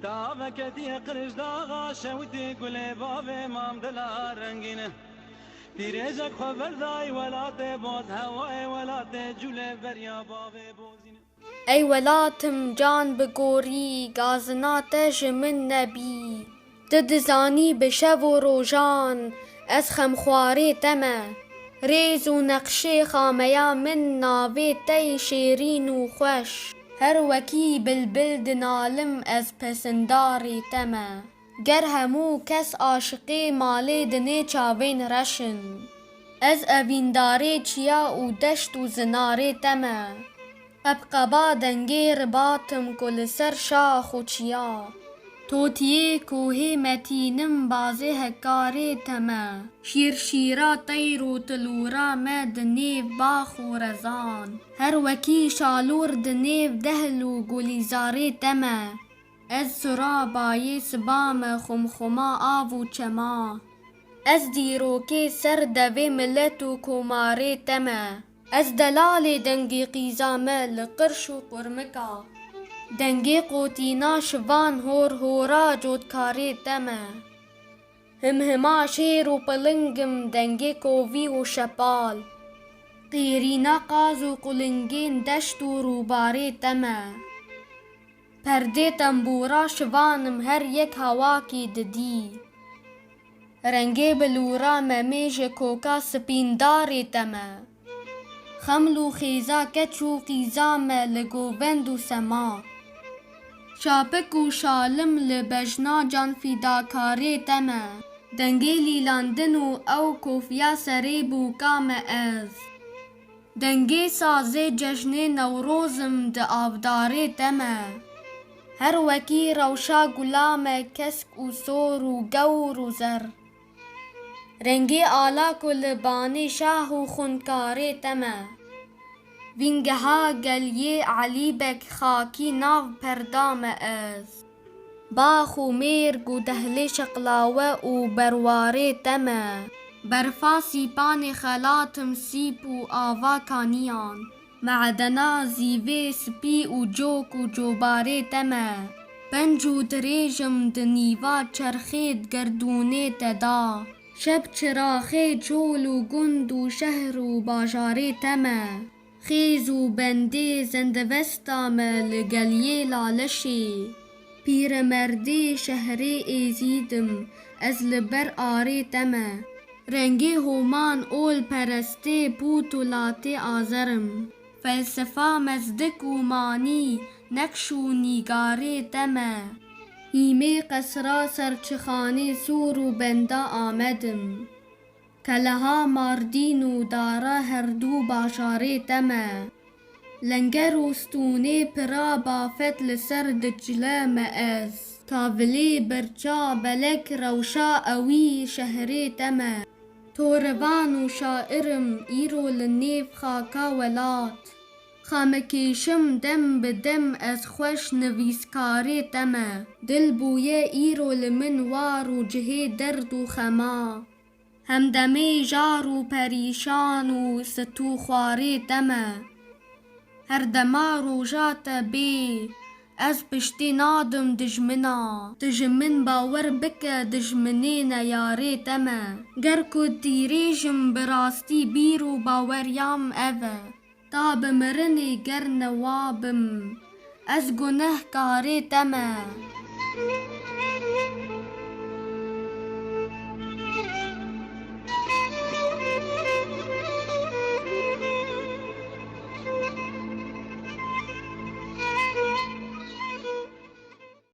تابكتي قرش داغا شوتي كل باب مام دلا رنگينه تيريجك خبر داي ولات بوز هواي ولات جولة بريا باب بوزينه ای ولاتم جان بگوری گازناتش من نبی ددزانی به شب و روژان از خمخواری تمه ریز و نقشه خامیا من ناوی تی شیرین و خوش هر وکی بلبل دنالم از پسنداری تمه گر همو کس عاشقی مالی دنی چاوین رشن از اوینداری چیا و دشت و زناری تمه قبقبا دنگی رباطم کل سر شاخ و چیا توتیه کوه متینم بازی هکاری تمه شیر شیرا طیر و تلورا مد نیو باخ و رزان هر وکی شالور دنیو دهل و گلیزاری تمه از سرا بایی سبام خمخما آو و چما از دیروکی سر دوی ملت و کماری تمه از دلال دنگی قیزامه لقرش و قرمکا دنگی قوتینا شوان هور هورا جودکاری تمه همهما شیر و پلنگم دنگی کووی و شپال قیرینا قاز و قلنگین دشت و روباری تمه پرده تنبورا شوانم هر یک هوا کی ددی رنگی بلورا ممیج کوکا سپینداری تمه خملو خیزا کچو قیزام لگووند و سما شاپک و شالم لبجنا جان فیداکاری تمه دنگی لیلاندن و او کوفیا سری بوکام از دنگی سازی جشن نوروزم د آبداری تمه هر وکی روشا گلام کسک و سور و گور و زر رنگی آلا کلبانی شاه و خونکاری تمه وینگها گلیه علی بک خاکی ناو پردام از باخ و میرگ و دهلی شقلاوه و برواری تمه برفا سیپان خلاتم سیپ و آوا کانیان معدنا زیوه سپی و جوک و جوباری تمه پنج و دریجم دنیوا چرخید گردونه تدا شب چراخی چول و گند و شهر و باجاری تمه خیز و بنده زندوستام لگلیه لالشی پیرمردی شهری ایزیدم از لبر آری تمه رنگی هومان اول پرسته پوت و لاته آزرم فلسفه مزدک و مانی نقش و نیگاری تمه هیمه قصرا سرچخانی سور و بنده آمدم کلها ماردین و دارا هر دو باشاری تمه لنگر و ستونه پرا بافت لسر دجله مئز تاولی برچا بلک روشا اوی شهری تمه توروان و شائرم ایرو لنیف خاکا ولات خامکیشم دم بدم از خوش نویسکاری تمه دل بویه ایرو لمن وار و جهه درد و خما همدمی جار و پریشان و ستو خواری تمه هر دما روجات بی از پشتی نادم دجمنا دجمن باور بک دجمنی نیاری تمه گر کو تیریجم براستی بیرو باوریام اوه تا بمرنی گر نوابم از گنه کاری تمه